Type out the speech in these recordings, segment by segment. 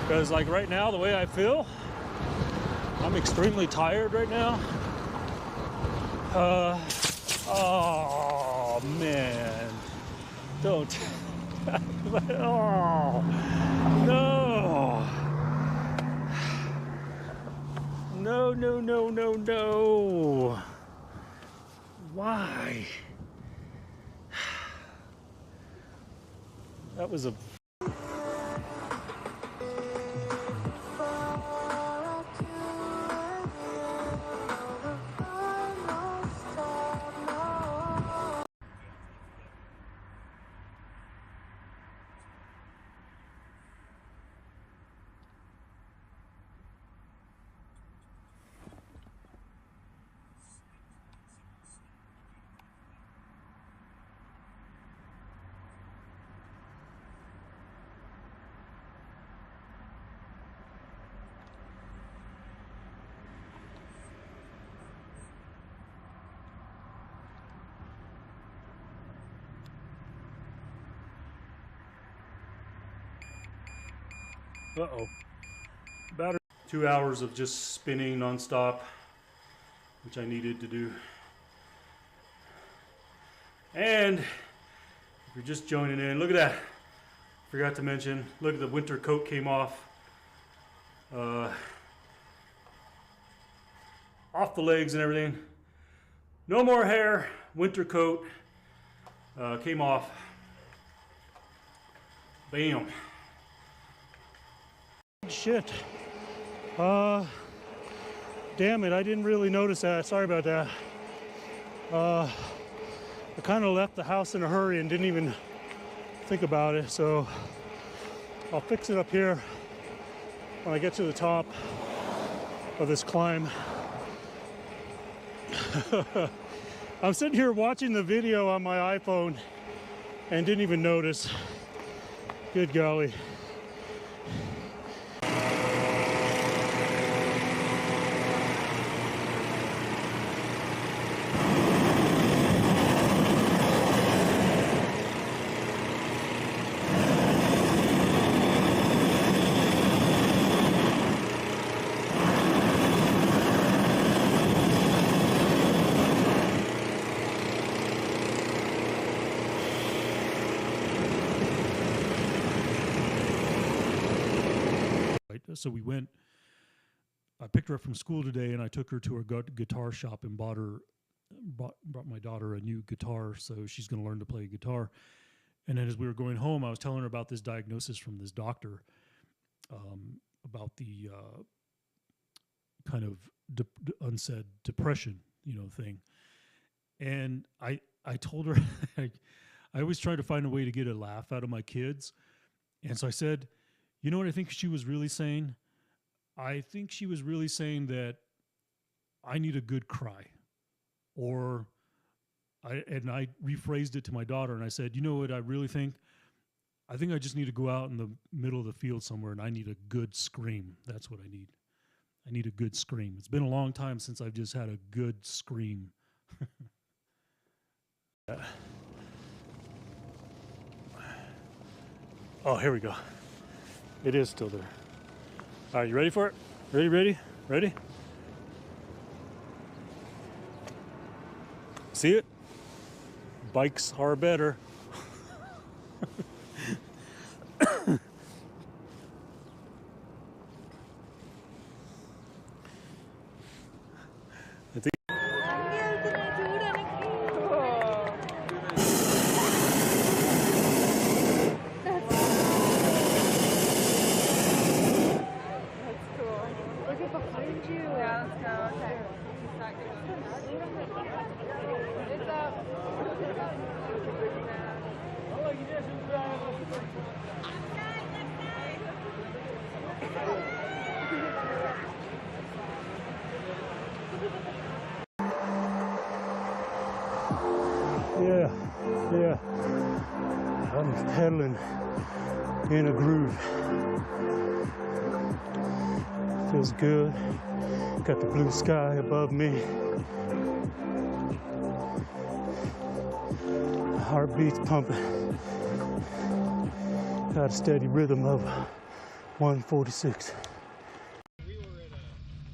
Because like right now, the way I feel, I'm extremely tired right now. Oh man, don't. Oh no. No, no, no, no, no. Why? That was a... Uh-oh. Battery. 2 hours of just spinning nonstop, which I needed to do. And if you're just joining in, look at that. Forgot to mention, look at the winter coat came off. Off the legs and everything. No more hair, winter coat came off. Bam. Shit. Damn it, I didn't really notice that. Sorry about that. I kind of left the house in a hurry and didn't even think about it, so I'll fix it up here when I get to the top of this climb. I'm sitting here watching the video on my iPhone and didn't even notice. Good golly. So we went, I picked her up from school today and I took her to her guitar shop and bought my daughter a new guitar, so she's going to learn to play guitar. And then as we were going home, I was telling her about this diagnosis from this doctor, about the kind of unsaid depression, thing. And I told her, I always try to find a way to get a laugh out of my kids. And so I said, you know what I think she was really saying? I think she was really saying that I need a good cry. Or, I rephrased it to my daughter and I said, you know what I really think? I think I just need to go out in the middle of the field somewhere and I need a good scream. That's what I need. I need a good scream. It's been a long time since I've just had a good scream. Oh, here we go. It is still there. All right, you ready for it? Ready? See it? Bikes are better. I think Yeah, I'm pedaling in a groove. Feels good. Got the blue sky above me. Heartbeats pumping. Got a steady rhythm of 146. We were at a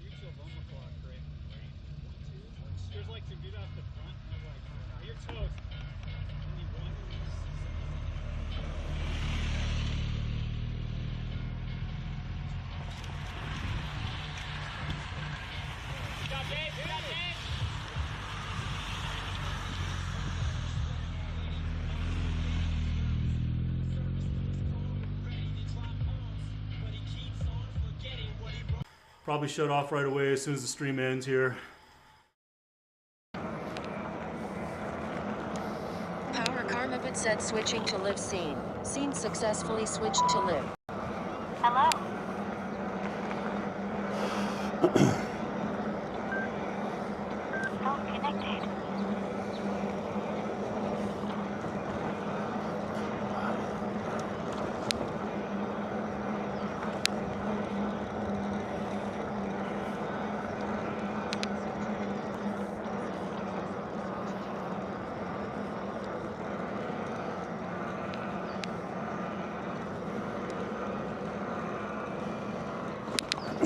mutual bumper clock, right? There's like some dude off the front, and I was like, oh, you're toast. And he won. Got Dave, got Dave. Probably shut off right away as soon as the stream ends here. Power Karmapit said switching to live scene. Scene successfully switched to live. Hello? Phone connected.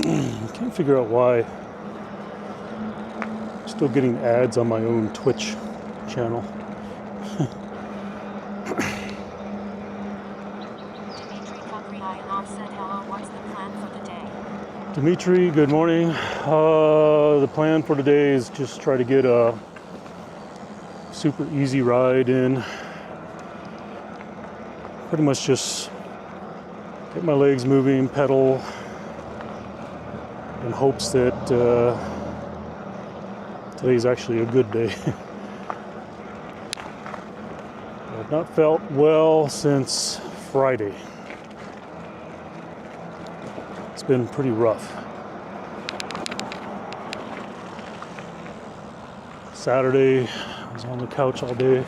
I can't figure out why I'm still getting ads on my own Twitch channel. Dimitri, good morning. The plan for today is just try to get a super easy ride in. Pretty much just get my legs moving, pedal, in hopes that today's actually a good day. I've not felt well since Friday. It's been pretty rough. Saturday, I was on the couch all day,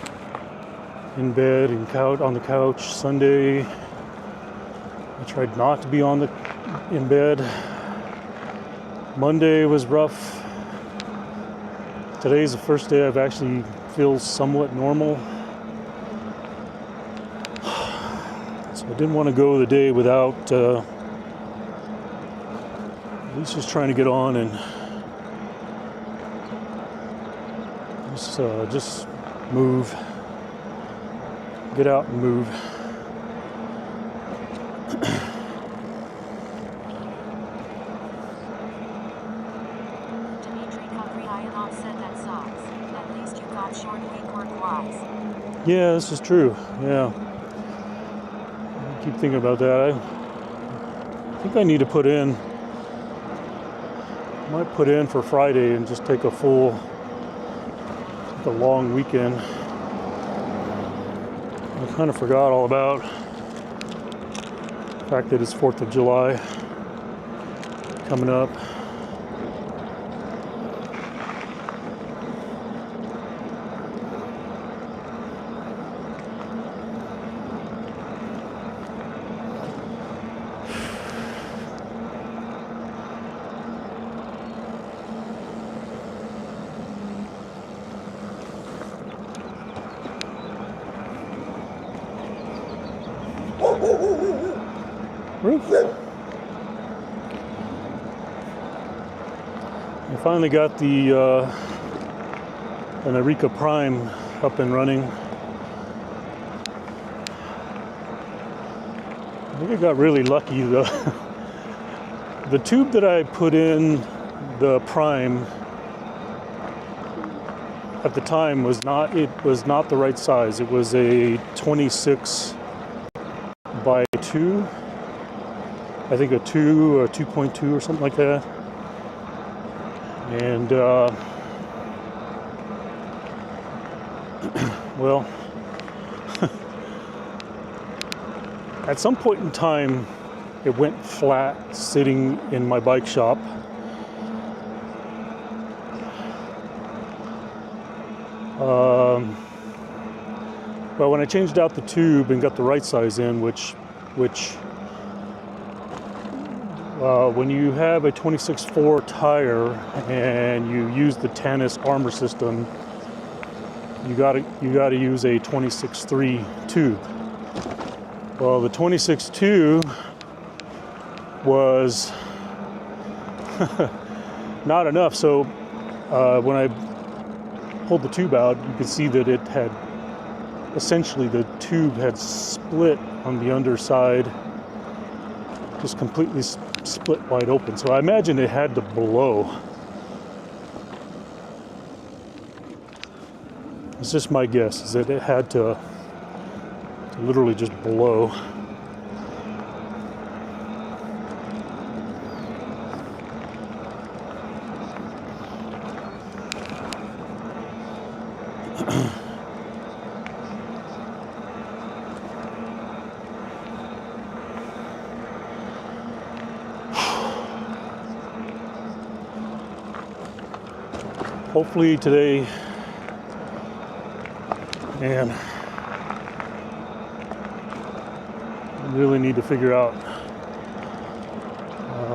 in bed and on the couch. Sunday, I tried not to be in bed. Monday was rough. Today's the first day I've actually feel somewhat normal. So I didn't want to go the day without at least just trying to get on and just move. Get out and move. Yeah, this is true. Yeah. I keep thinking about that. I think I need to might put in for Friday and just take a long weekend. I kind of forgot all about the fact that it's 4th of July coming up. I finally got the an Ebike Prime up and running. I think I got really lucky. The tube that I put in the Prime at the time was not the right size. It was a 26 by 2. I think a 2 or 2.2 or something like that. And well, at some point in time, it went flat sitting in my bike shop. But when I changed out the tube and got the right size in, which when you have a 26.4 tire and you use the Tannis armor system, you gotta use a 26.3 tube. Well, the 26.2 was not enough, so when I pulled the tube out, you could see that it had essentially, the tube had split on the underside, just completely split wide open. So I imagine it had to blow. It's just my guess, is that it had to literally just blow. Hopefully today, man, I really need to figure out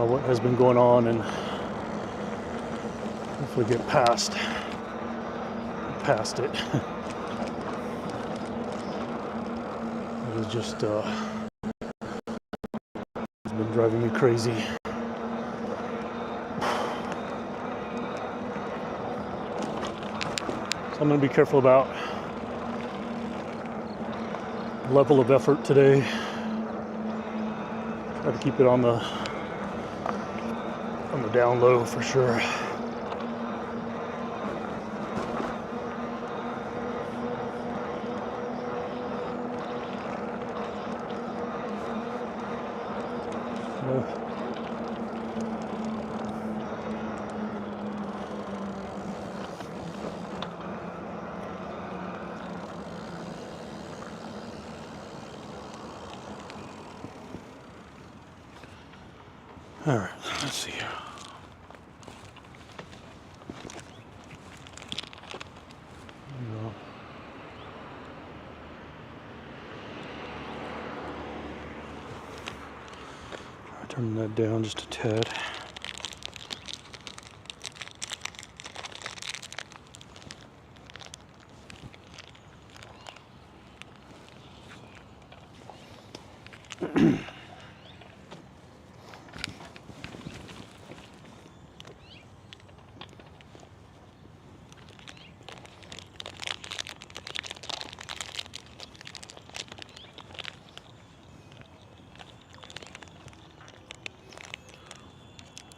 what has been going on and hopefully get past it. It was just, it's been driving me crazy. So I'm going to be careful about level of effort today. Try to keep it on the down low for sure. All right, let's see here. Turn that down just a tad.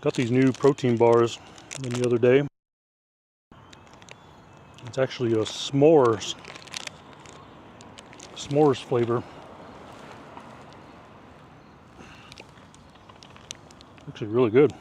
Got these new protein bars the other day. It's actually a s'mores flavor. Actually really good.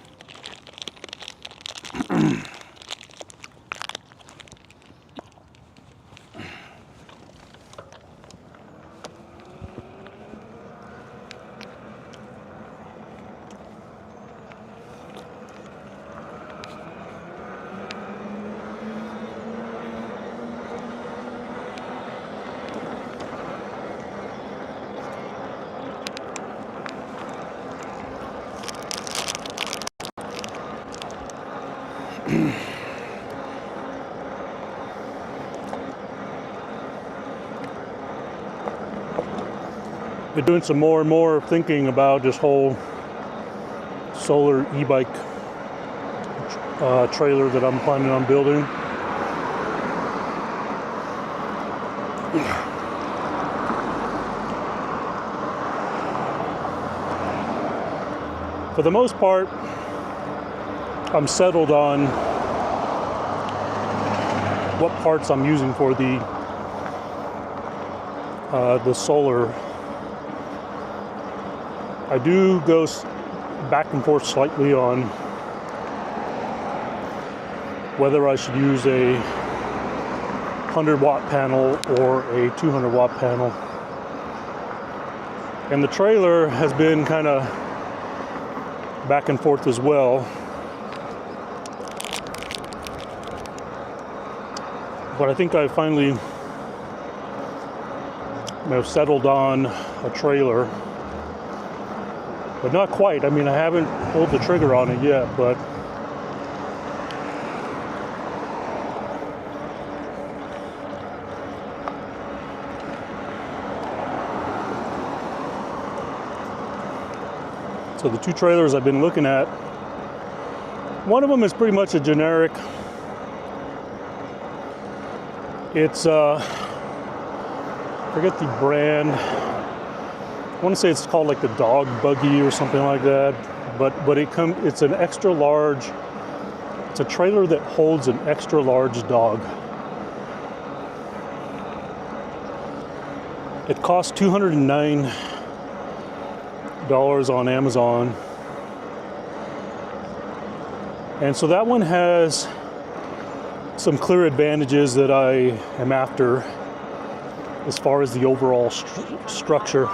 Been doing some more and more thinking about this whole solar e-bike trailer that I'm planning on building. For the most part, I'm settled on what parts I'm using for the solar. I do go back and forth slightly on whether I should use a 100-watt panel or a 200-watt panel. And the trailer has been kind of back and forth as well. But I think I finally have settled on a trailer but not quite. I mean, I haven't pulled the trigger on it yet, but so the two trailers I've been looking at, one of them is pretty much a generic. It's forget the brand. I want to say it's called like the dog buggy or something like that. But it's an extra large. It's a trailer that holds an extra large dog. It costs $209 on Amazon. And so that one has some clear advantages that I am after as far as the overall structure.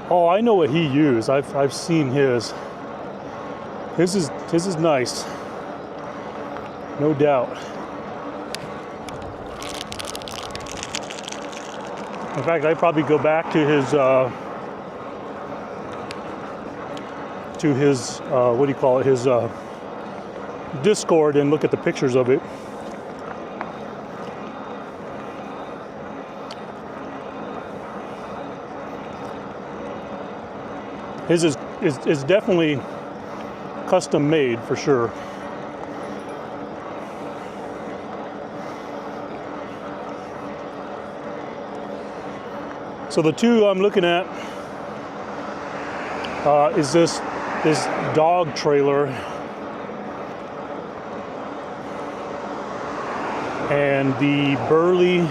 Oh, I know what he used. I've seen his. His is nice, no doubt. In fact, I'd probably go back to his what do you call it? His Discord and look at the pictures of it. His is definitely custom made for sure. So the two I'm looking at is this dog trailer and the Burley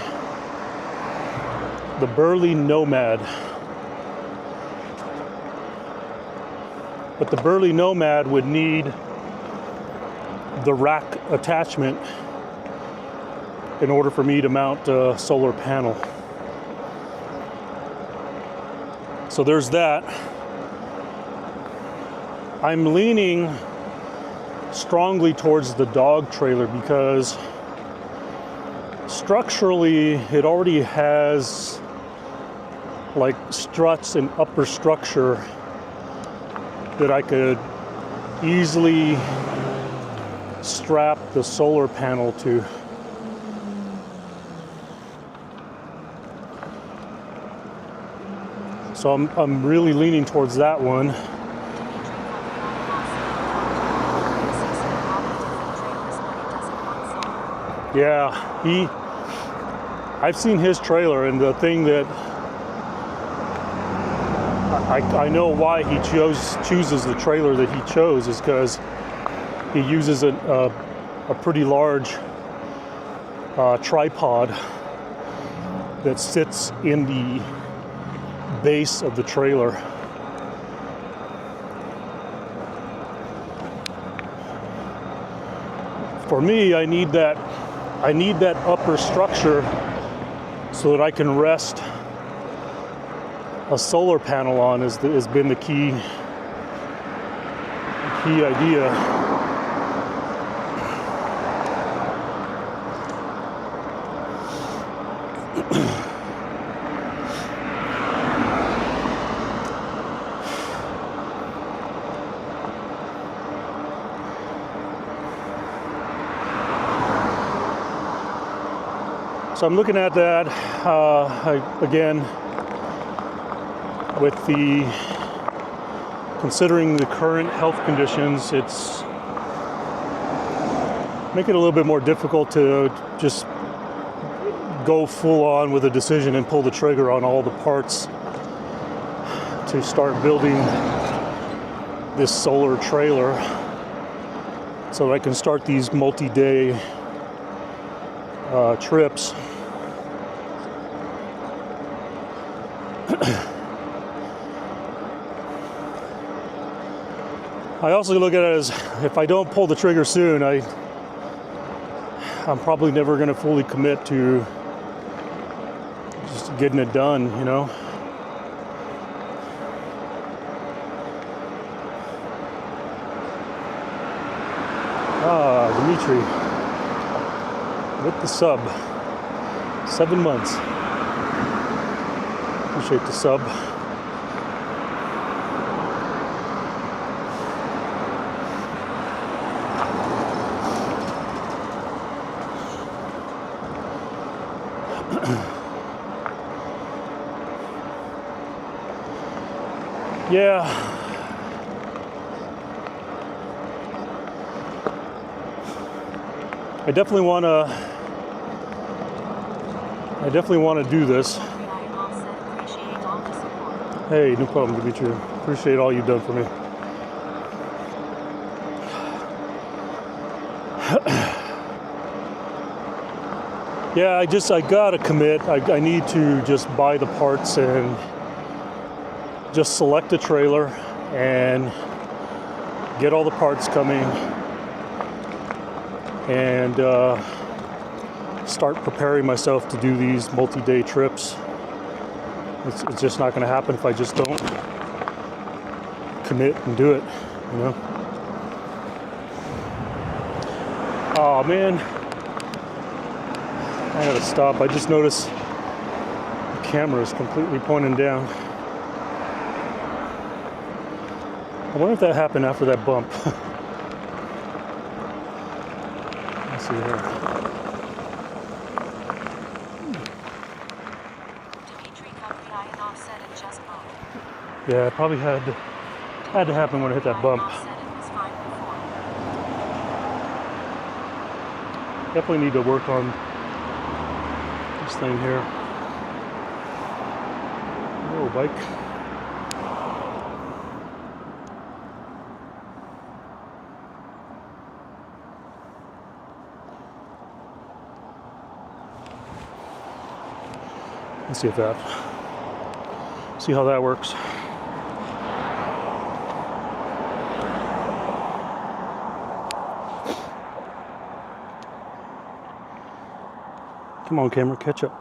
Nomad. But the Burley Nomad would need the rack attachment in order for me to mount a solar panel. So there's that. I'm leaning strongly towards the dog trailer because structurally it already has like struts and upper structure that I could easily strap the solar panel to. So I'm really leaning towards that one. Yeah, I've seen his trailer, and the thing that I know why he chooses the trailer that he chose is because he uses a pretty large tripod that sits in the base of the trailer. For me, I need that upper structure so that I can rest a solar panel on has been the key idea. So I'm looking at that again. With considering the current health conditions, it's making it a little bit more difficult to just go full on with a decision and pull the trigger on all the parts to start building this solar trailer so that I can start these multi-day trips. I also look at it as if I don't pull the trigger soon, I'm probably never going to fully commit to just getting it done, you know. Dimitri with the sub, 7 months. Appreciate the sub. Yeah. I definitely want to do this. Hey, no problem, Dimitri. Appreciate all you've done for me. Yeah, I gotta commit. I need to just buy the parts and just select a trailer and get all the parts coming and start preparing myself to do these multi-day trips. It's just not going to happen if I just don't commit and do it, you know? Oh man, I gotta stop. I just noticed the camera is completely pointing down. I wonder if that happened after that bump. Let's see here. Yeah, it probably had to happen when I hit that bump. Definitely need to work on this thing here. Whoa, bike. Let's see how that works. Come on, camera, catch up.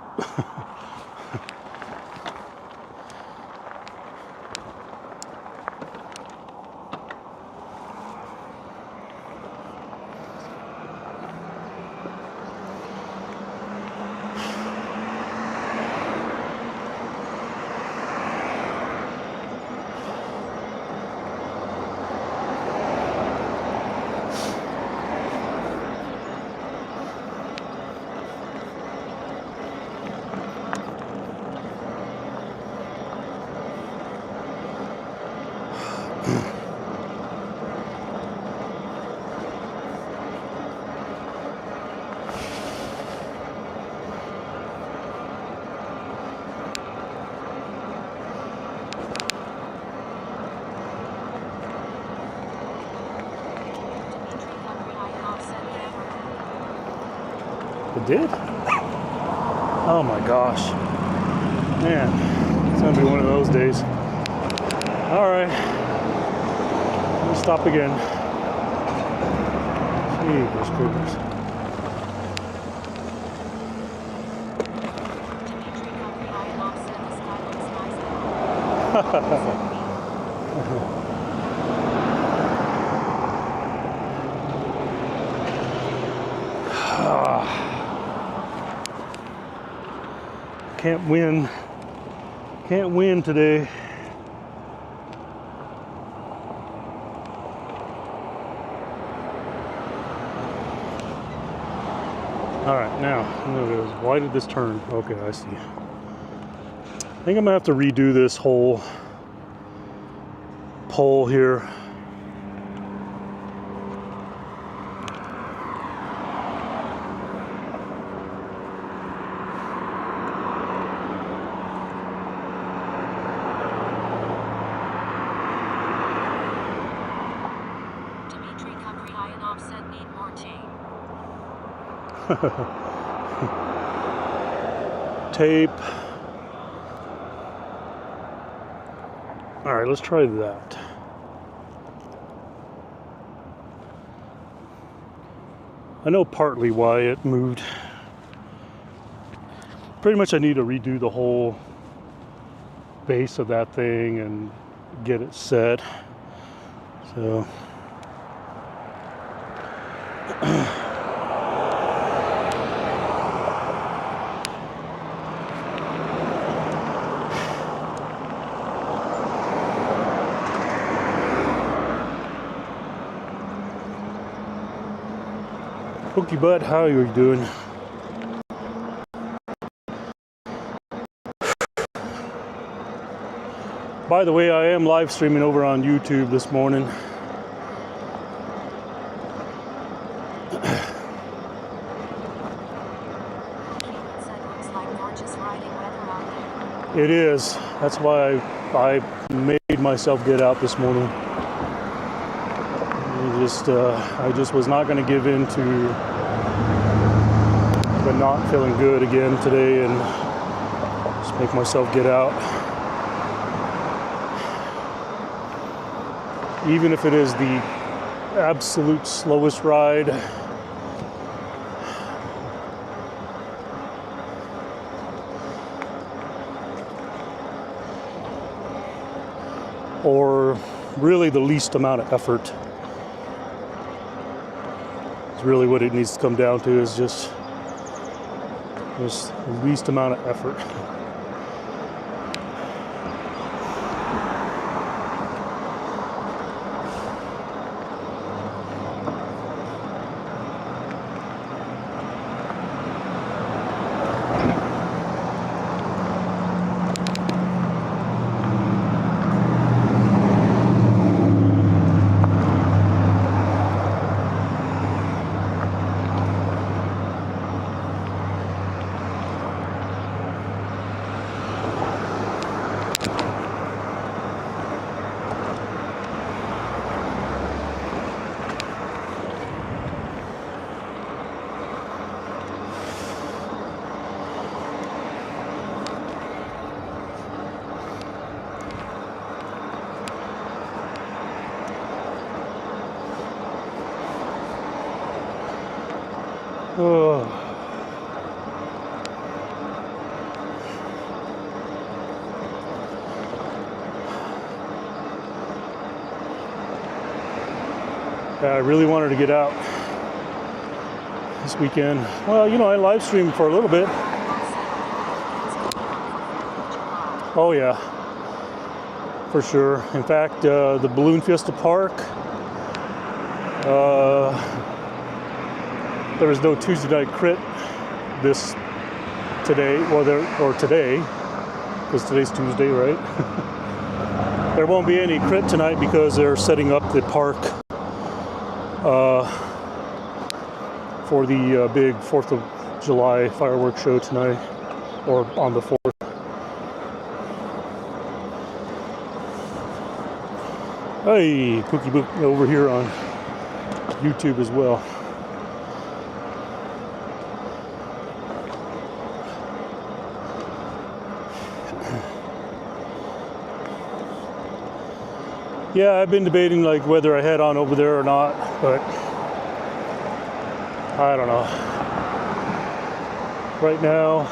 It did? Oh my gosh. Man, it's gonna be one of those days. Alright. Let me stop again. Jeepers creepers. Can't win today. All right, now why did this turn? Okay, I see. I think I'm gonna have to redo this whole pole here. Tape. All right, let's try that. I know partly why it moved. Pretty much I need to redo the whole base of that thing and get it set. So Pokey Butt, how are you doing? By the way, I am live streaming over on YouTube this morning. It is. That's why I made myself get out this morning. I just was not going to give in to the not feeling good again today and just make myself get out. Even if it is the absolute slowest ride. Or really the least amount of effort. It's really what it needs to come down to, is just the least amount of effort. Oh. Yeah, I really wanted to get out this weekend. Well, you know, I live streamed for a little bit. Oh yeah, for sure. In fact, the Balloon Fiesta Park, there was no Tuesday night crit today, because today's Tuesday, right? There won't be any crit tonight because they're setting up the park for the big 4th of July fireworks show tonight, or on the 4th. Hey, Pookie Book over here on YouTube as well. Yeah, I've been debating like whether I head on over there or not, but I don't know. Right now,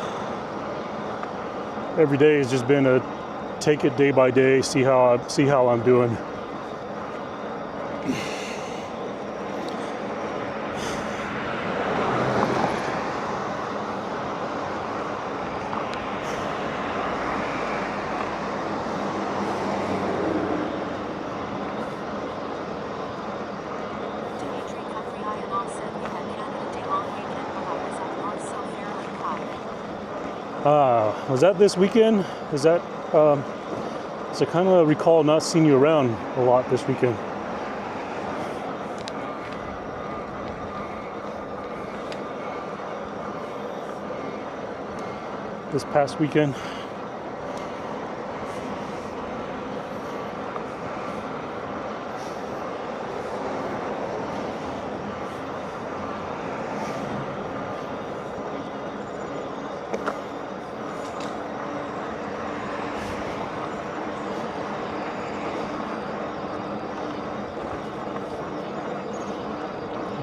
every day has just been a take it day by day, see how I'm doing. Was that this weekend? Is that, so I kind of recall not seeing you around a lot this weekend. This past weekend.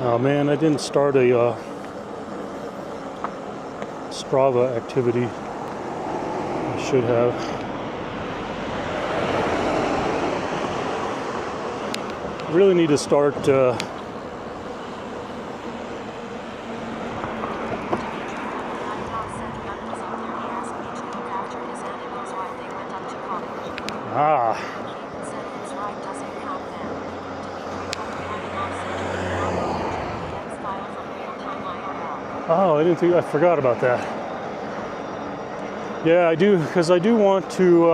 Oh man, I didn't start a Strava activity. I should have. Really need to start Oh, I forgot about that. Yeah, I do, because I do want to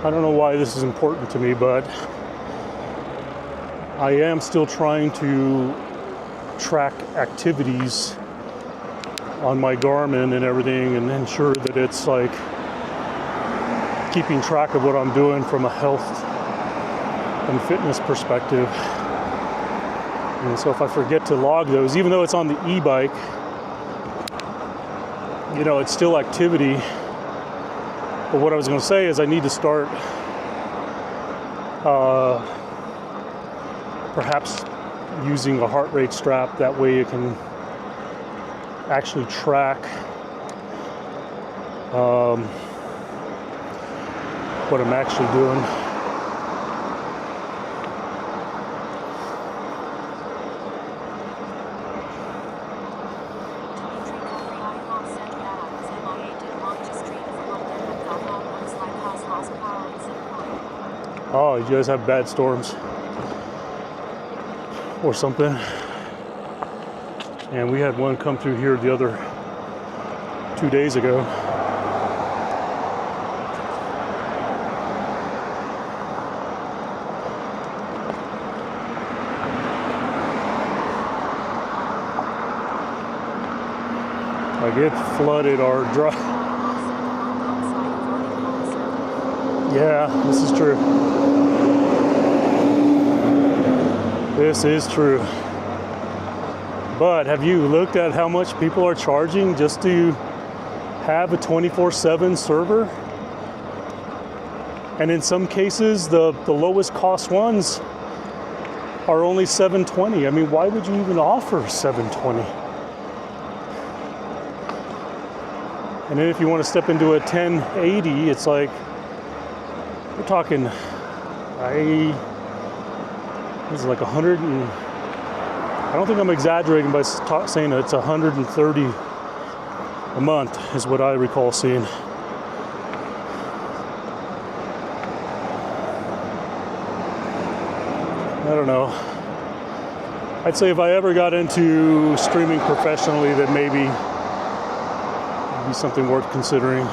I don't know why this is important to me, but I am still trying to track activities on my Garmin and everything and ensure that it's like keeping track of what I'm doing from a health and fitness perspective. And so if I forget to log those, even though it's on the e-bike, you know, it's still activity. But what I was going to say is I need to start perhaps using a heart rate strap. That way you can actually track what I'm actually doing. Oh, you guys have bad storms or something. And we had one come through here the other 2 days ago. Like it flooded our drive. Yeah, this is true. This is true. But have you looked at how much people are charging just to have a 24/7 server? And in some cases, the lowest cost ones are only $720. I mean, why would you even offer $720? And then if you want to step into a 1080, it's like, we're talking, this is like 100 and, I don't think I'm exaggerating by saying that it's 130 a month is what I recall seeing. I don't know. I'd say if I ever got into streaming professionally, that maybe it'd be something worth considering.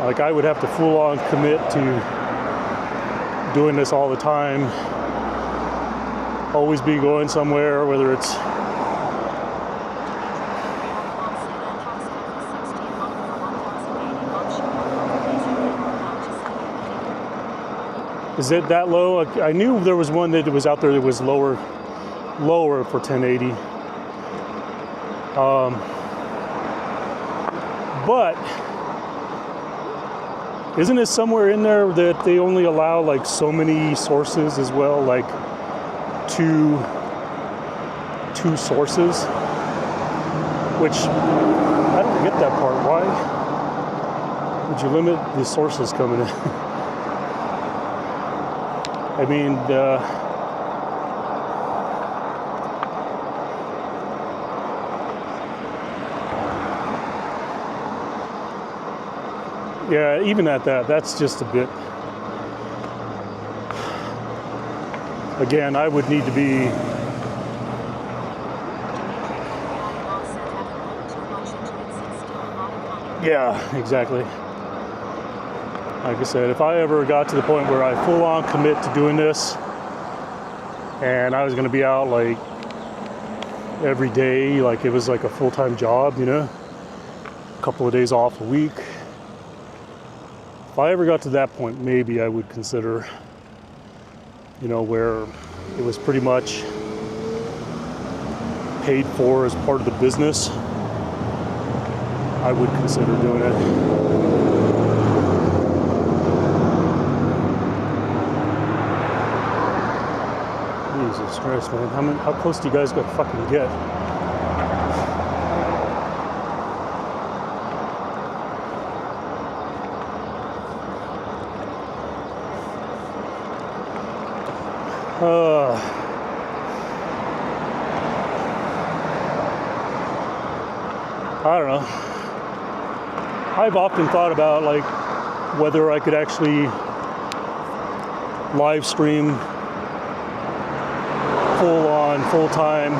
Like I would have to full on commit to doing this all the time. Always be going somewhere, whether it's Is it that low? I knew there was one that was out there that was lower for 1080. But isn't it somewhere in there that they only allow like so many sources as well, like two sources? Which I don't get that part. Why would you limit the sources coming in? I mean, yeah, even at that, that's just a bit. Again, I would need to be. Yeah, exactly. Like I said, if I ever got to the point where I full on commit to doing this and I was going to be out like every day, like it was like a full-time job, you know, a couple of days off a week. If I ever got to that point, maybe I would consider, you know, where it was pretty much paid for as part of the business. I would consider doing it. Jesus Christ, man. How close do you guys gotta fucking get? I don't know. I've often thought about like whether I could actually live stream full on, full time,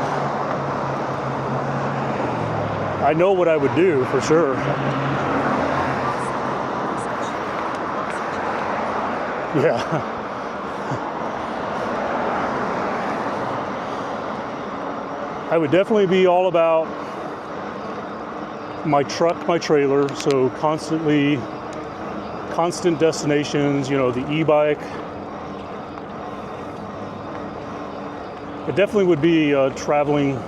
I know what I would do for sure. Yeah. I would definitely be all about my truck, my trailer, so constant destinations, you know, the e-bike. It definitely would be a traveling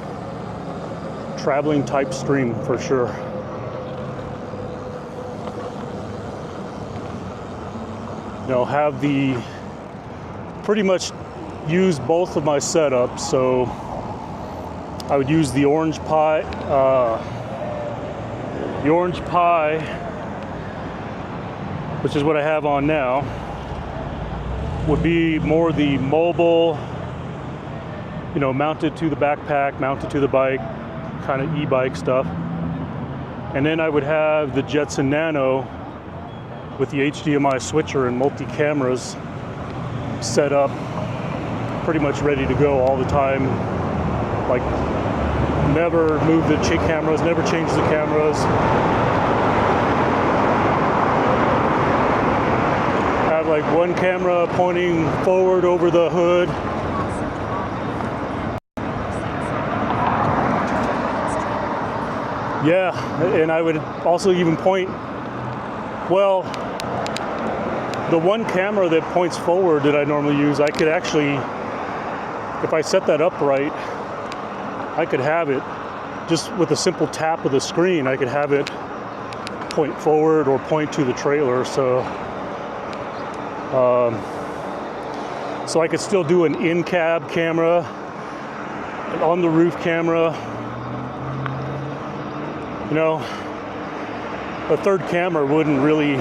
type stream for sure. You know, have pretty much use both of my setups. So I would use the Orange Pi. The Orange Pi, which is what I have on now, would be more the mobile, you know, mounted to the backpack, mounted to the bike, kind of e-bike stuff. And then I would have the Jetson Nano with the HDMI switcher and multi-cameras set up, pretty much ready to go all the time. Like, never move the cameras, never change the cameras. Have like one camera pointing forward over the hood. Yeah, and I would also even point, well, the one camera that points forward that I normally use, I could actually, if I set that up right, I could have it just with a simple tap of the screen. I could have it point forward or point to the trailer. So I could still do an in-cab camera, an on-the-roof camera. You know, a third camera wouldn't really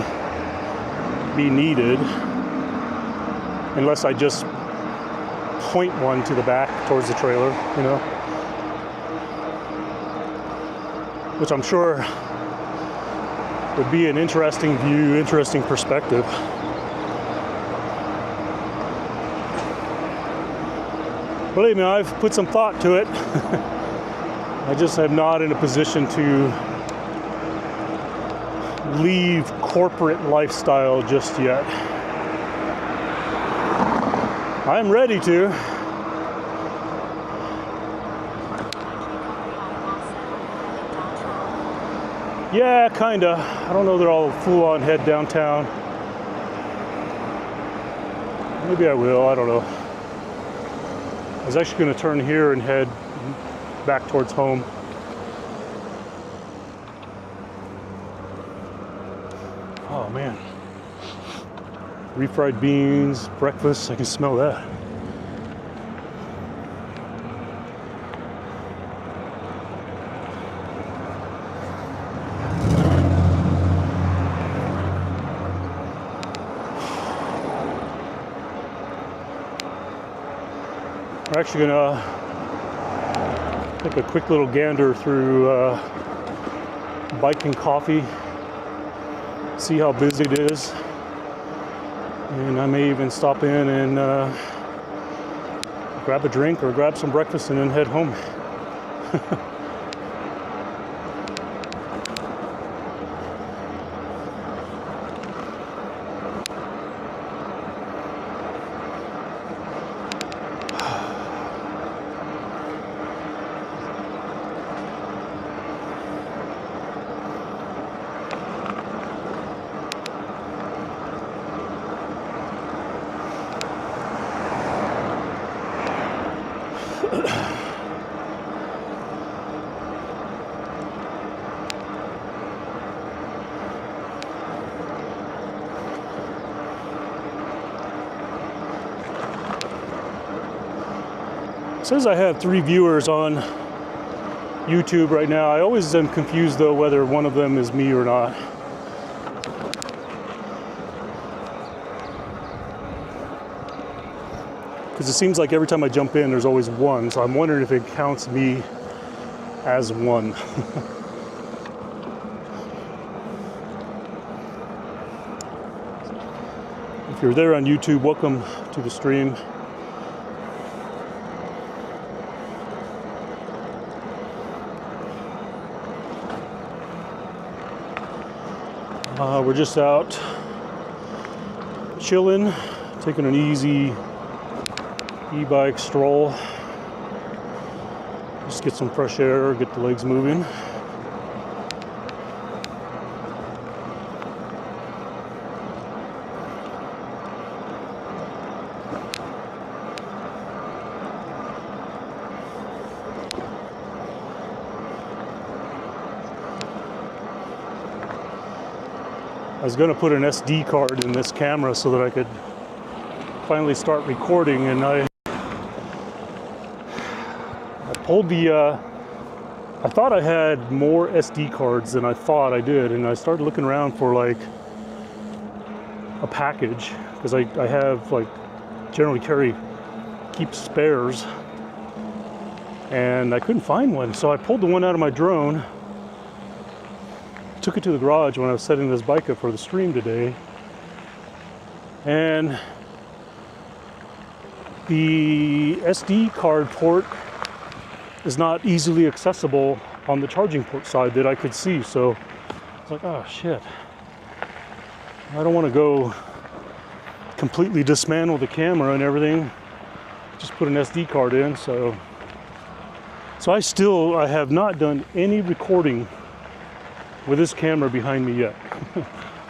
be needed unless I just point one to the back towards the trailer, you know, which I'm sure would be an interesting view, interesting perspective. Believe me, I've put some thought to it. I just am not in a position to leave corporate lifestyle just yet. I'm ready to. Yeah, kinda. I don't know that I'll full-on head downtown. Maybe I will, I don't know. I was actually going to turn here and head back towards home. Oh man. Refried beans, breakfast, I can smell that. We're actually gonna take a quick little gander through Bike and Coffee, see how busy it is, and I may even stop in and grab a drink or grab some breakfast and then head home. It says I have 3 viewers on YouTube right now. I always am confused though whether one of them is me or not. Because it seems like every time I jump in there's always one, so I'm wondering if it counts me as one. If you're there on YouTube, welcome to the stream. We're just out chilling, taking an easy e-bike stroll. Just get some fresh air, get the legs moving. I was going to put an SD card in this camera so that I could finally start recording, and I pulled the, I thought I had more SD cards than I thought I did, and I started looking around for like a package, because I have like generally keep spares, and I couldn't find one, so I pulled the one out of my drone, took it to the garage when I was setting this bike up for the stream today, and the SD card port is not easily accessible on the charging port side that I could see. So I was like, oh shit, I don't want to go completely dismantle the camera and everything, just put an SD card in. So I have not done any recording with this camera behind me yet.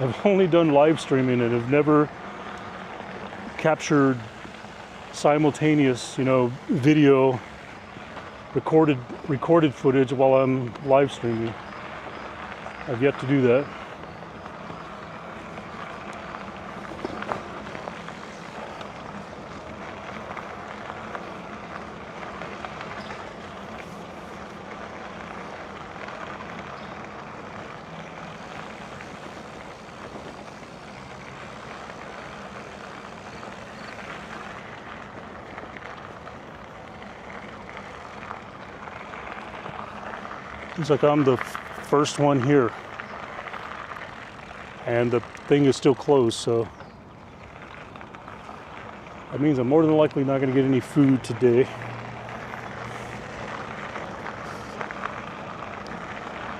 I've only done live streaming and have never captured simultaneous, video recorded footage while I'm live streaming. I've yet to do that. Seems like I'm the first one here, and the thing is still closed, so that means I'm more than likely not going to get any food today.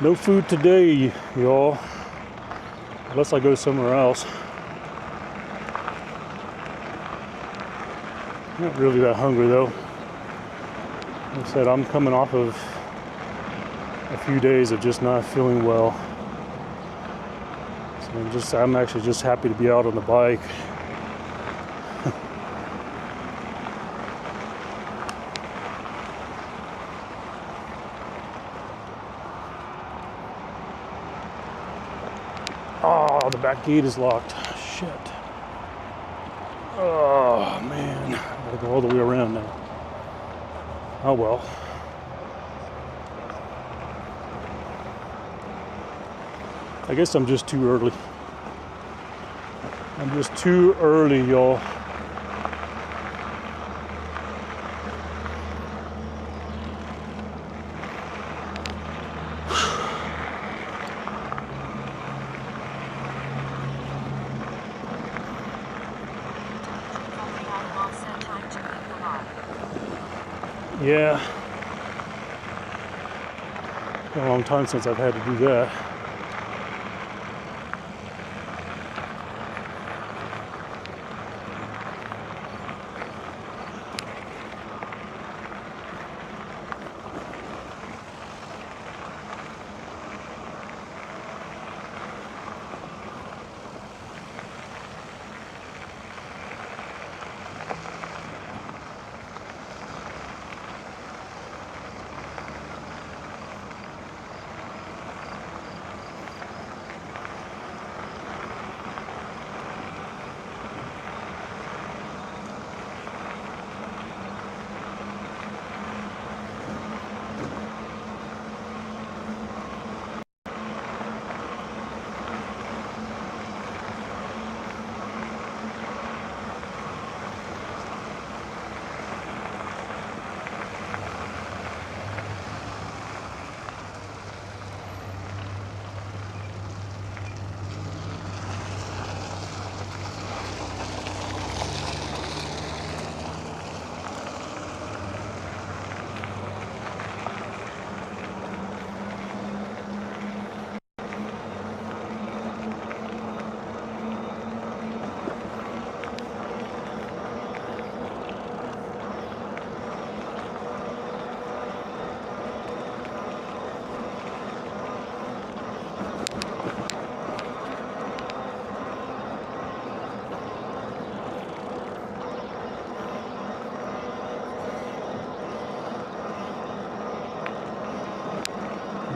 No food today, y'all, unless I go somewhere else. Not really that hungry though. Like I said, I'm coming off of a few days of just not feeling well. So I'm actually just happy to be out on the bike. Oh, the back gate is locked. Shit. Oh man, I gotta go all the way around now. Oh well. I guess I'm just too early. I'm just too early, y'all. Yeah. Been a long time since I've had to do that.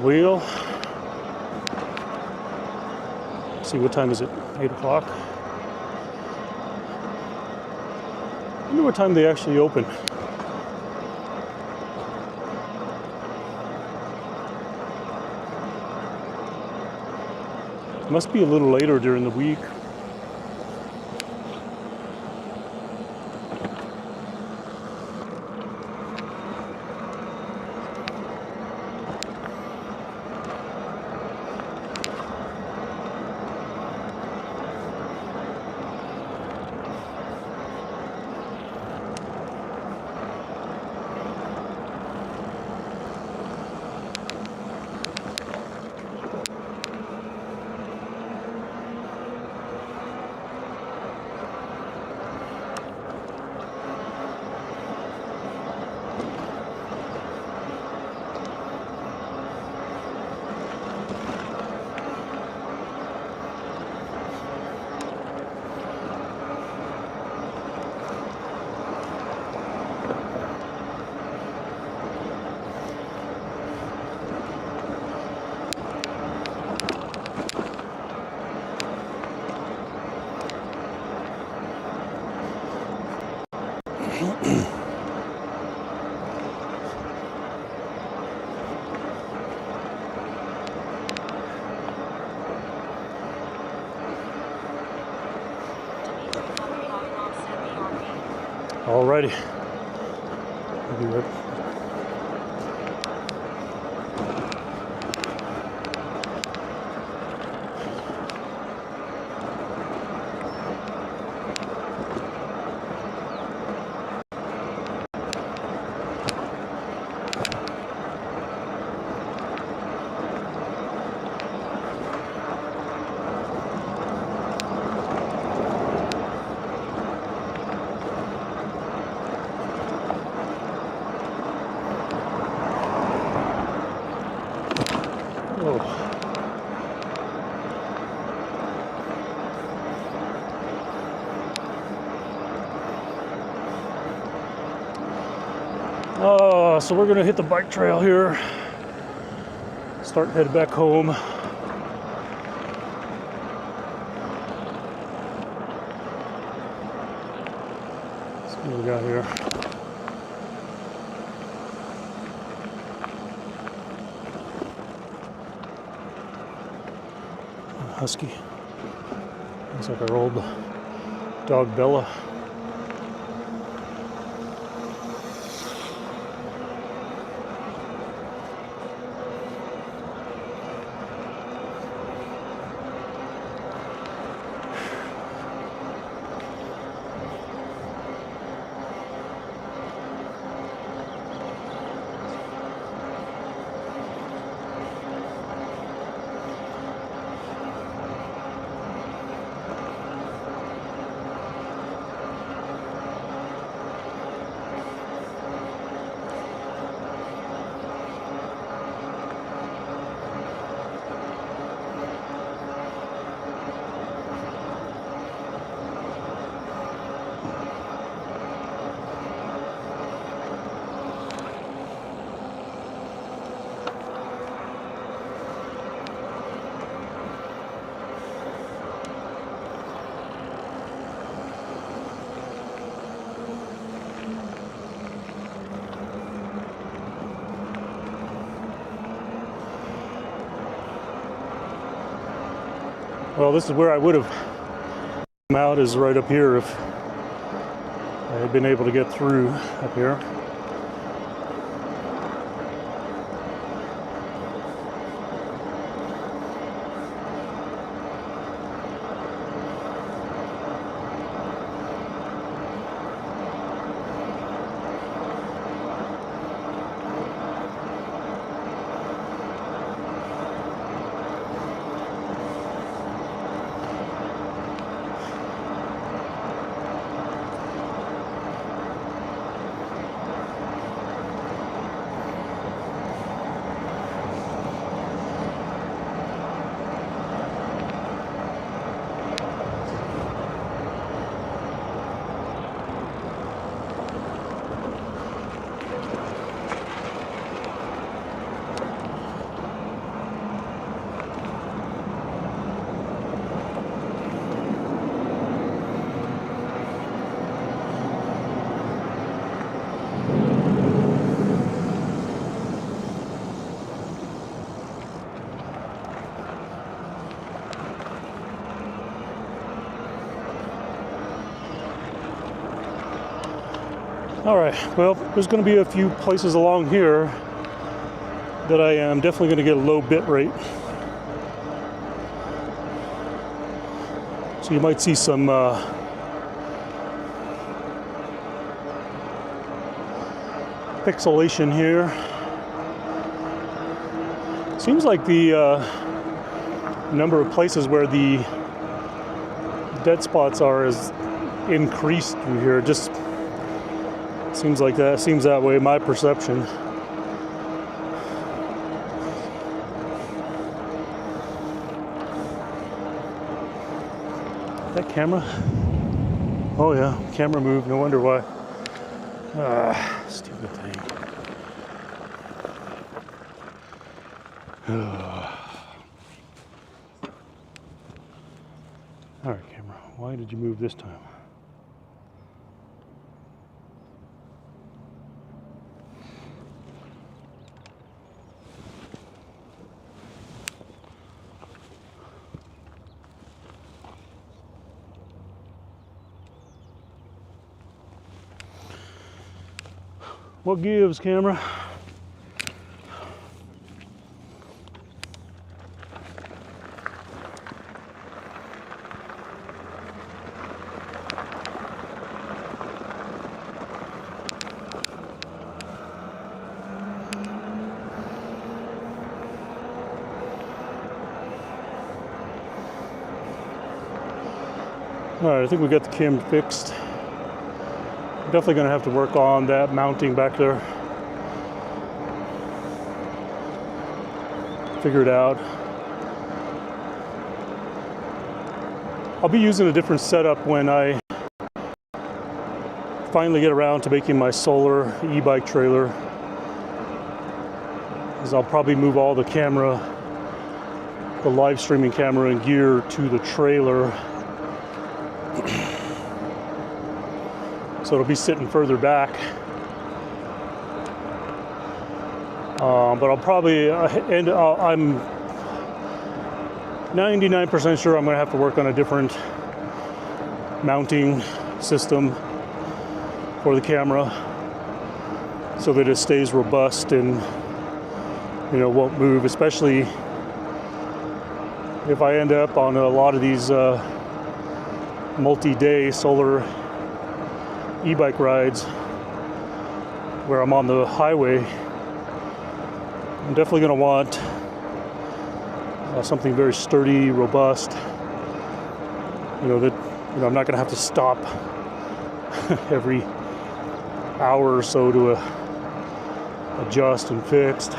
Well, see, what time is it? 8 o'clock. I wonder what time they actually open. Must be a little later during the week. Alrighty. I'll be right. So we're gonna hit the bike trail here. Start heading back home. Let's see what we got here. Husky. Looks like our old dog Bella. Well, this is where I would have come out, is right up here if I had been able to get through up here. All right, well, there's going to be a few places along here that I am definitely going to get a low bit rate. So you might see some pixelation here. Seems like the number of places where the dead spots are is increased through here. It just seems like that. Seems that way, my perception. That camera? Oh yeah, camera moved. No wonder why. Stupid thing. All right, camera. Why did you move this time? What gives, camera? All right, I think we got the cam fixed. Definitely going to have to work on that mounting back there. Figure it out. I'll be using a different setup when I finally get around to making my solar e-bike trailer. Because I'll probably move all the camera, the live streaming camera and gear to the trailer. So it'll be sitting further back. But I'll probably I'm 99% sure I'm going to have to work on a different mounting system for the camera so that it stays robust and, you know, won't move, especially if I end up on a lot of these multi-day solar e-bike rides where I'm on the highway. I'm definitely going to want something very sturdy, robust, you know, that, you know, I'm not going to have to stop every hour or so to adjust and fix.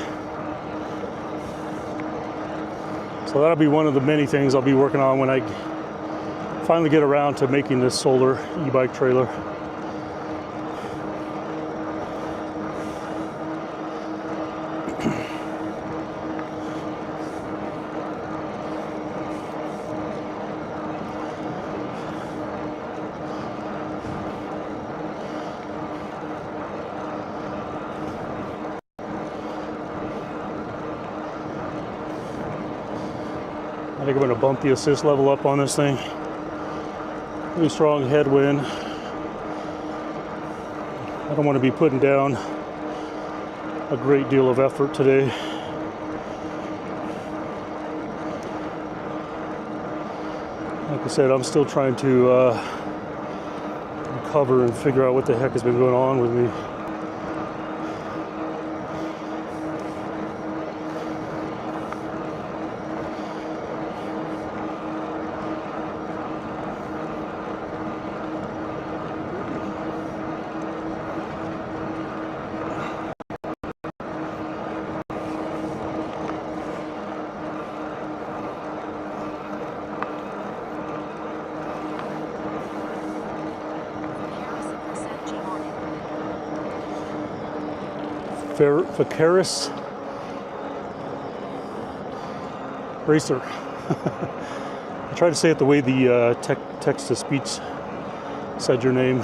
So that'll be one of the many things I'll be working on when I finally get around to making this solar e-bike trailer. I think I'm going to bump the assist level up on this thing. Pretty strong headwind. I don't want to be putting down a great deal of effort today. Like I said, I'm still trying to recover and figure out what the heck has been going on with me. Vacaris Racer. I tried to say it the way the text-to-speech said your name.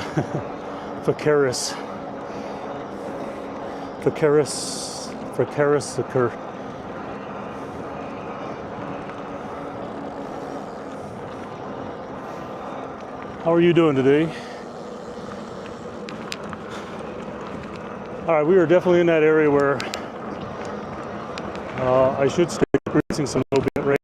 Vacaris. Vacaris. How are you doing today? All right, we are definitely in that area where I should stay experiencing some low bit rate.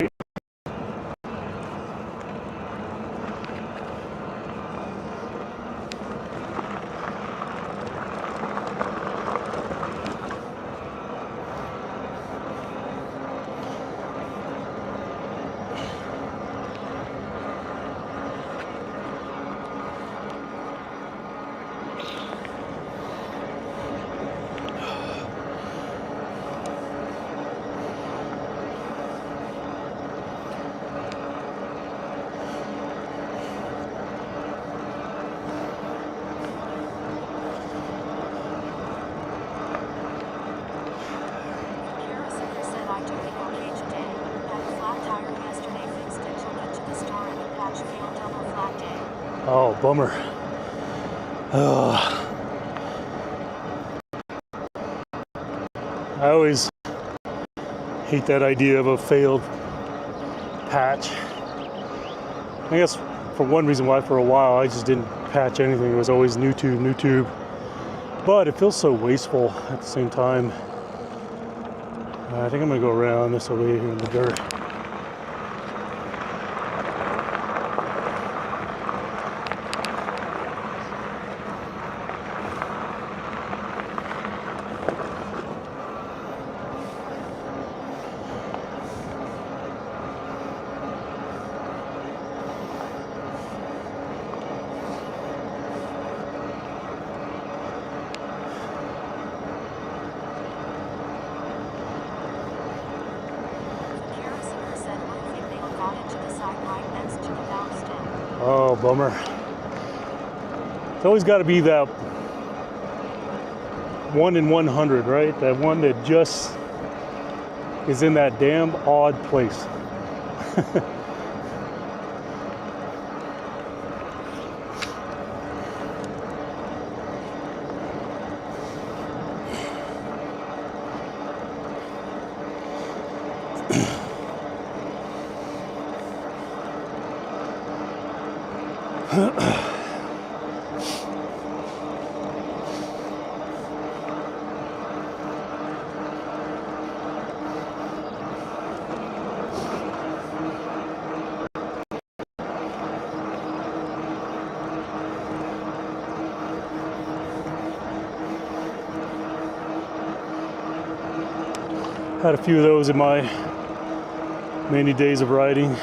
Harrison said I took it okay today. Had a flat tire yesterday, fixed it, took it to the store and the patch failed, double flat day. Oh, bummer. I always hate that idea of a failed patch. I guess for one reason why for a while I just didn't patch anything. It was always new tube, new tube. But it feels so wasteful at the same time. I think I'm gonna go around this way here in the dirt. Harrison said I think they got into the side right next to the valve stem. Oh, bummer. It's always got to be that 1 in 100, right? That one that just is in that damn odd place. Had a few of those in my many days of riding.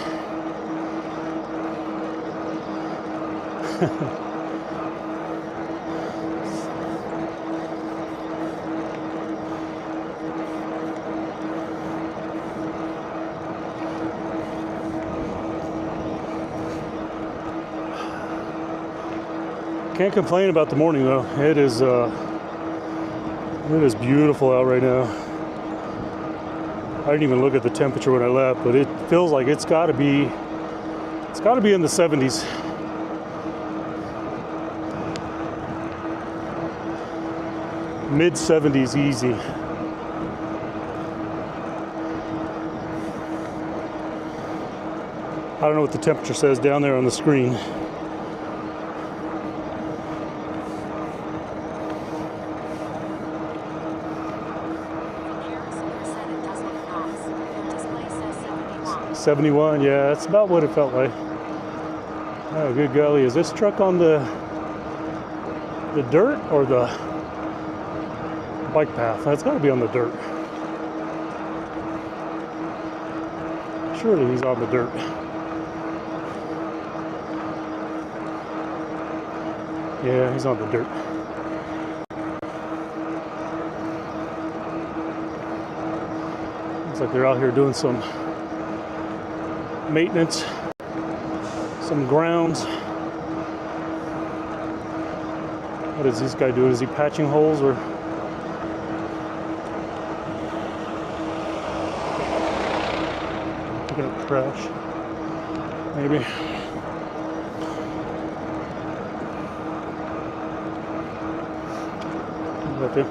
Can't complain about the morning though. It is beautiful out right now. I didn't even look at the temperature when I left, but it feels like it's got to be in the 70s. Mid 70s easy. I don't know what the temperature says down there on the screen. Harrison said it does look nice. Your display says 71. 71, yeah, that's about what it felt like. Oh, good golly, is this truck on the dirt or the bike path? It's got to be on the dirt. Surely he's on the dirt. Yeah, he's on the dirt. Looks like they're out here doing some maintenance, some grounds. What is this guy doing? Is he patching holes or? Picking up trash, maybe. Okay.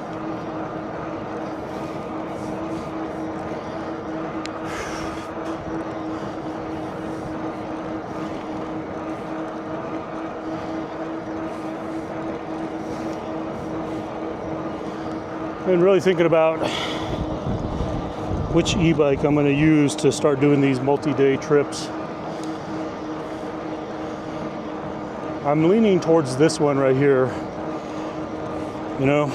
been really thinking about which e-bike I'm going to use to start doing these multi-day trips. I'm leaning towards this one right here. You know,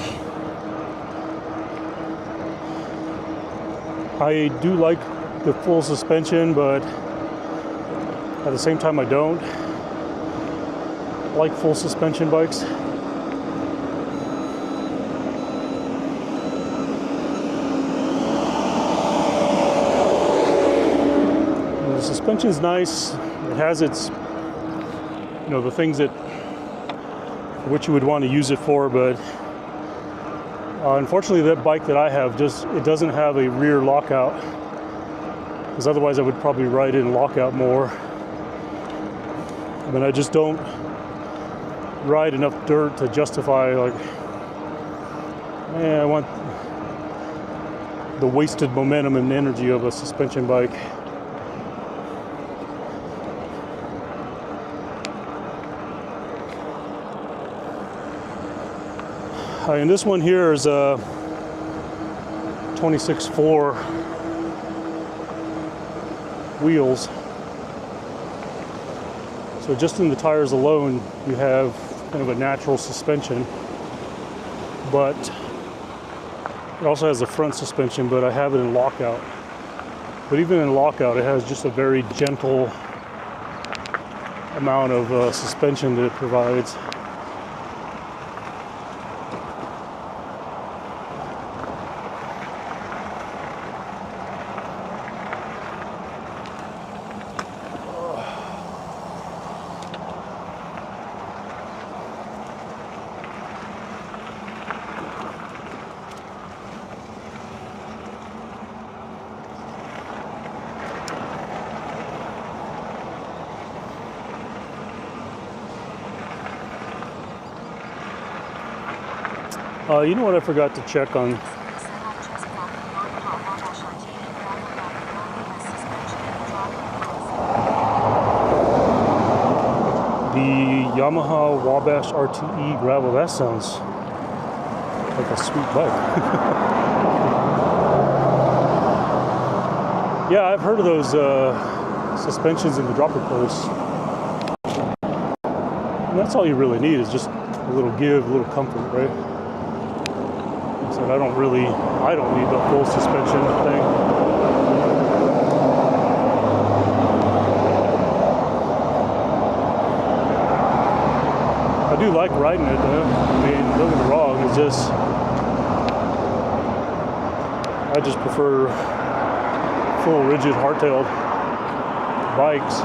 I do like the full suspension, but at the same time I don't like full suspension bikes. The suspension's nice. It has its, you know, the things that which you would want to use it for, but unfortunately that bike that I have it doesn't have a rear lockout, because otherwise I would probably ride in lockout more. I mean, I just don't ride enough dirt to justify, like, I want the wasted momentum and energy of a suspension bike. And this one here is a 26.4 wheels. So just in the tires alone, you have kind of a natural suspension. But it also has a front suspension, but I have it in lockout. But even in lockout, it has just a very gentle amount of suspension that it provides. You know what I forgot to check on? The Yamaha Wabash RTE gravel. That sounds like a sweet bike. Yeah, I've heard of those suspensions in the dropper posts. And that's all you really need, is just a little give, a little comfort, right? So I don't need the full suspension thing. I do like riding it though. I mean, don't get me wrong, it's just, I just prefer full rigid hardtailed bikes.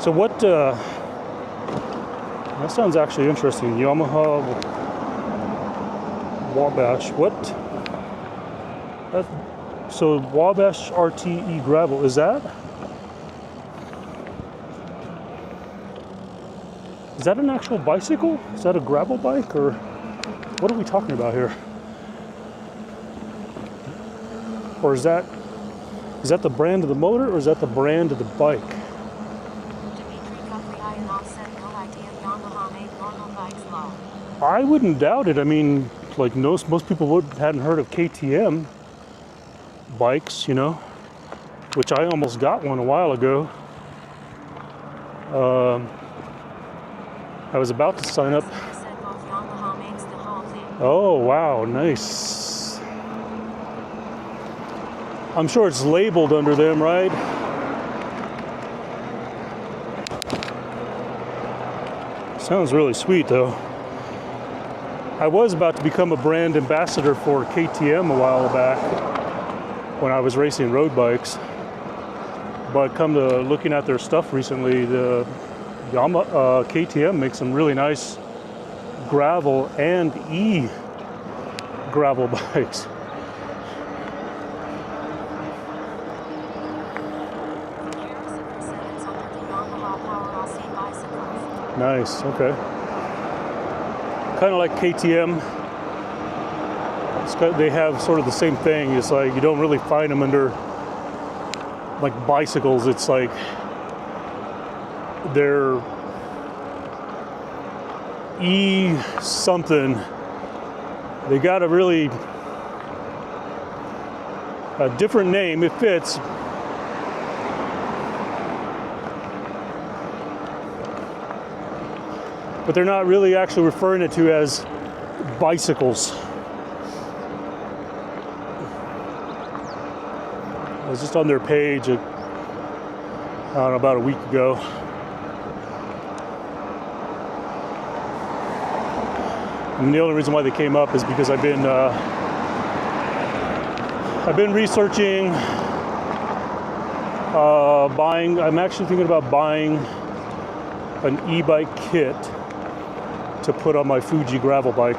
So what, that sounds actually interesting. Yamaha Wabash, so Wabash RTE gravel, is that an actual bicycle? Is that a gravel bike, or what are we talking about here? Or is that the brand of the motor, or is that the brand of the bike? I wouldn't doubt it. I mean, like most people hadn't heard of KTM bikes, you know, which I almost got one a while ago. I was about to sign up. Oh, wow, nice. I'm sure it's labeled under them, right? Sounds really sweet, though. I was about to become a brand ambassador for KTM a while back when I was racing road bikes. But come to looking at their stuff recently, the KTM makes some really nice gravel and gravel bikes. Nice, okay. kind of like KTM. They have sort of the same thing. It's like you don't really find them under like bicycles. It's like they're E something. They got a really different name. It fits. But they're not really actually referring it to as bicycles. I was just on their page, I don't know, about a week ago. And the only reason why they came up is because I've been researching buying. I'm actually thinking about buying an e-bike kit to put on my Fuji gravel bike.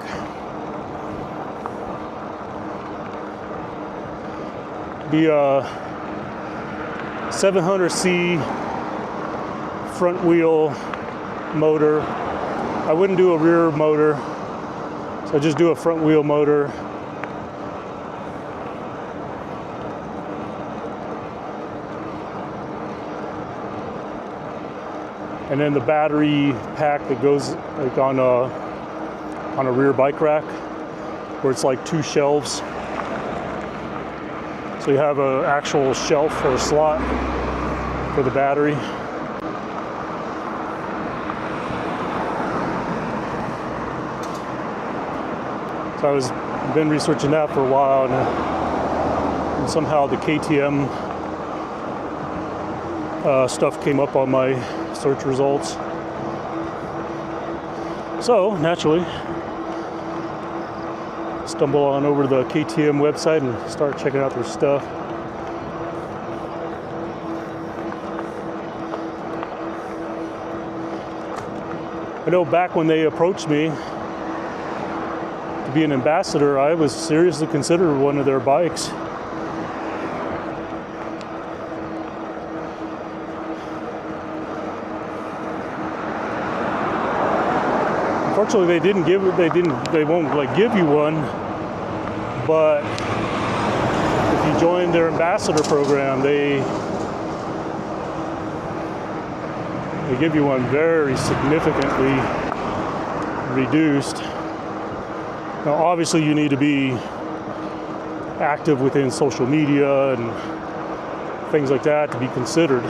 Be a 700C front wheel motor. I wouldn't do a rear motor, so I just do a front wheel motor. And then the battery pack that goes like on a rear bike rack, where it's like 2 shelves. So you have an actual shelf or a slot for the battery. So I've been researching that for a while, and somehow the KTM stuff came up on my search results. So naturally, stumble on over to the KTM website and start checking out their stuff. I know back when they approached me to be an ambassador, I was seriously considered one of their bikes. Unfortunately, they won't like give you one, but if you join their ambassador program, they give you one very significantly reduced. Now, obviously, you need to be active within social media and things like that to be considered,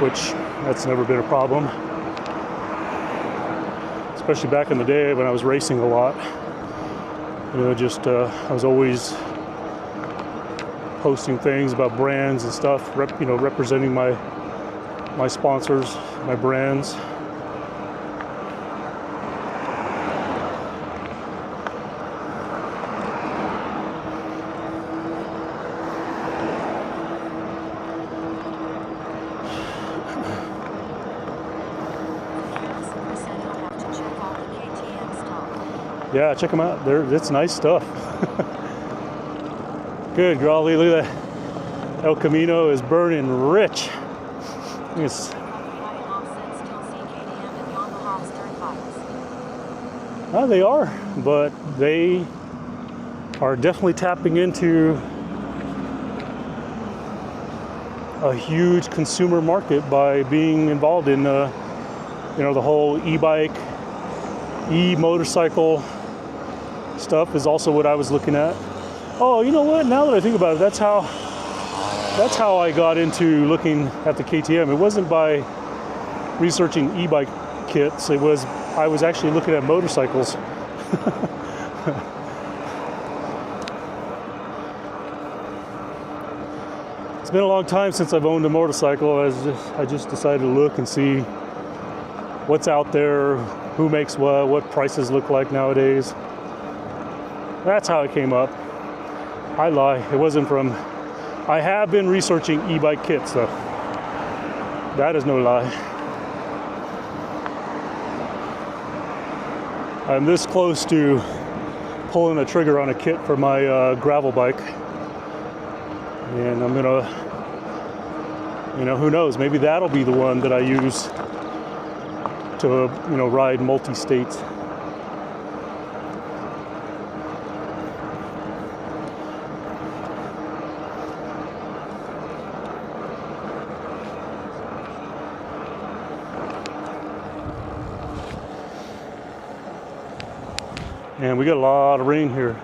which that's never been a problem. Especially back in the day when I was racing a lot. You know, just I was always posting things about brands and stuff, representing my sponsors, my brands. Yeah, check them out. It's nice stuff. Good golly, look at that. El Camino is burning rich. It's they are, but they are definitely tapping into a huge consumer market by being involved in the whole e-bike, e-motorcycle stuff is also what I was looking at. Oh, you know what? Now that I think about it, that's how I got into looking at the KTM. It wasn't by researching e-bike kits. I was actually looking at motorcycles. It's been a long time since I've owned a motorcycle. I just decided to look and see what's out there, who makes what prices look like nowadays. That's how it came up. I lie. It wasn't from... I have been researching e-bike kits, though. That is no lie. I'm this close to pulling the trigger on a kit for my gravel bike. And I'm gonna... who knows? Maybe that'll be the one that I use to, ride multi-states. And we got a lot of rain here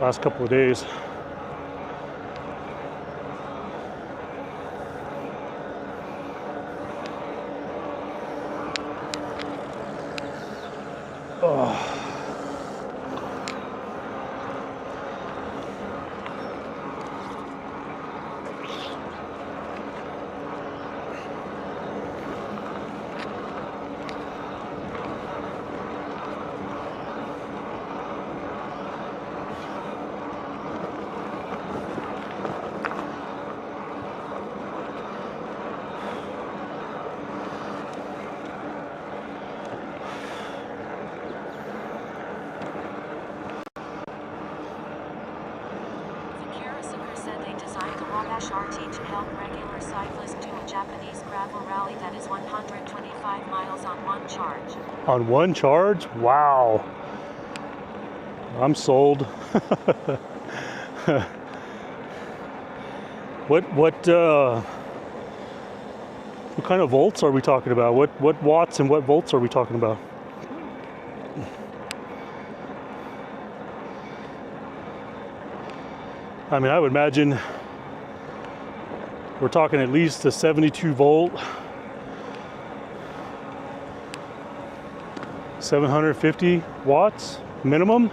last couple of days. Oh. RT to help regular cyclists do a Japanese gravel rally that is 125 miles on one charge. On one charge? Wow. I'm sold. What kind of volts are we talking about? What watts and what volts are we talking about? I mean, I would imagine we're talking at least a 72 volt, 750 watts minimum.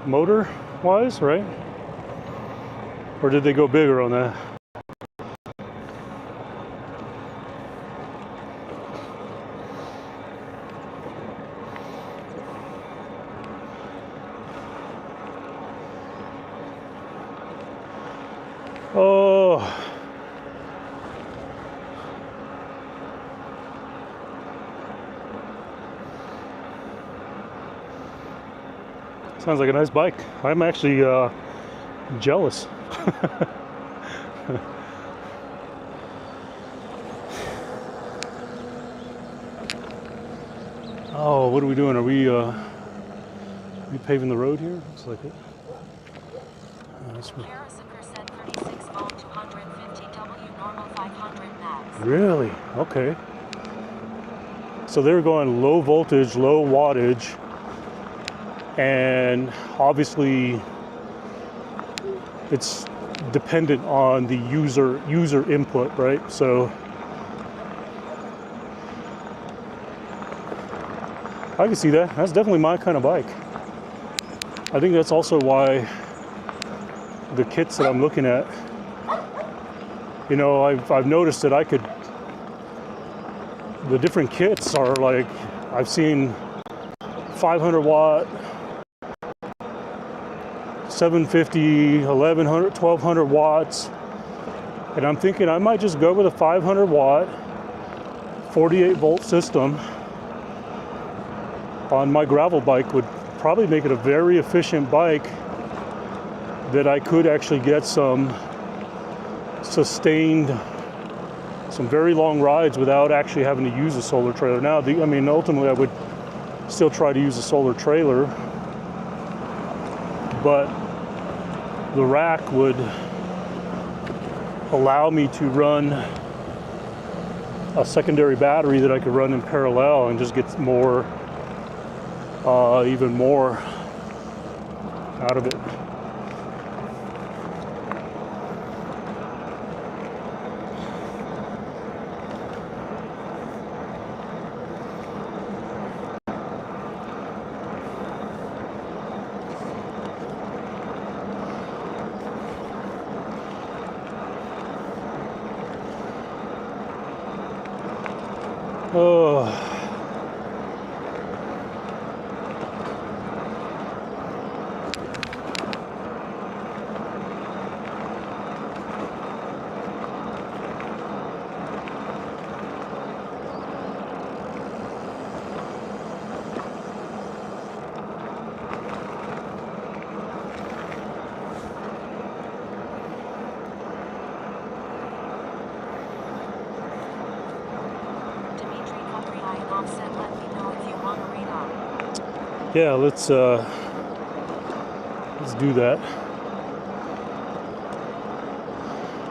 Motor wise, right? Or did they go bigger on that? Oh. Sounds like a nice bike. I'm actually jealous. Oh, what are we doing? Are we paving the road here? Looks like it. Really? Okay. So they're going low voltage, low wattage, and obviously it's dependent on the user input, right? So I can see that. That's definitely my kind of bike. I think that's also why the kits that I'm looking at, you know, I've noticed that the different kits are like, I've seen 500 watt, 750, 1100, 1200 watts. And I'm thinking I might just go with a 500 watt, 48 volt system on my gravel bike. Would probably make it a very efficient bike that I could actually get some sustained, some very long rides without actually having to use a solar trailer. Now, I mean, ultimately I would still try to use a solar trailer, but the rack would allow me to run a secondary battery that I could run in parallel and just get more, even more out of it. Oh. Yeah, let's do that.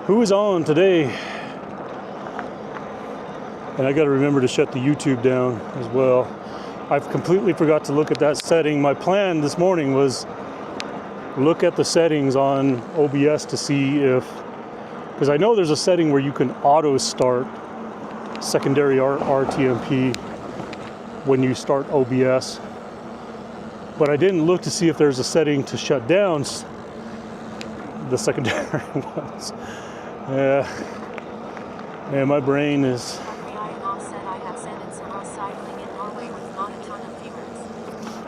Who is on today? And I got to remember to shut the YouTube down as well. I've completely forgot to look at that setting. My plan this morning was look at the settings on OBS to see if, because I know there's a setting where you can auto start secondary RTMP when you start OBS, but I didn't look to see if there's a setting to shut down the secondary ones. Yeah, my brain is.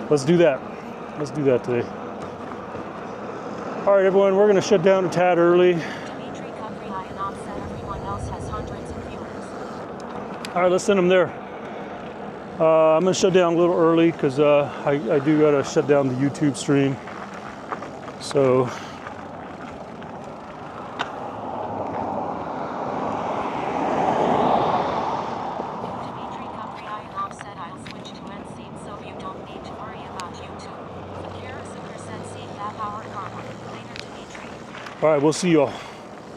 Let's do that. Let's do that today. All right, everyone, we're going to shut down a tad early. All right, let's send them there. I'm going to shut down a little early because I do got to shut down the YouTube stream. So. All right, we'll see you all.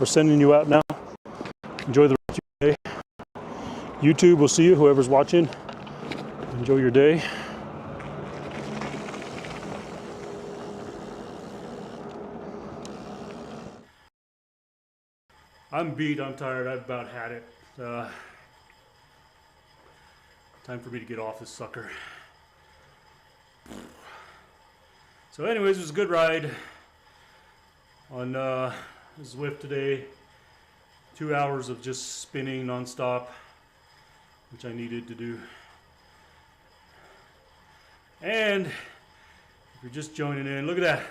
We're sending you out now. Enjoy the rest of your day. YouTube, we'll see you, whoever's watching. Enjoy your day. I'm beat, I'm tired, I've about had it. Time for me to get off this sucker. So anyways, it was a good ride on Zwift today. 2 hours of just spinning nonstop, which I needed to do. And if you're just joining in, look at that.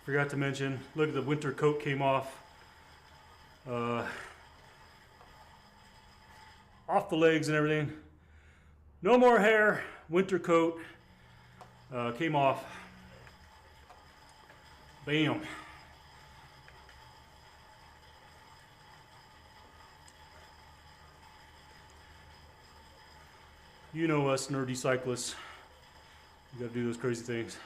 Forgot to mention, look at the winter coat came off. Off the legs and everything. No more hair, winter coat came off. Bam. You know us nerdy cyclists. We gotta do those crazy things.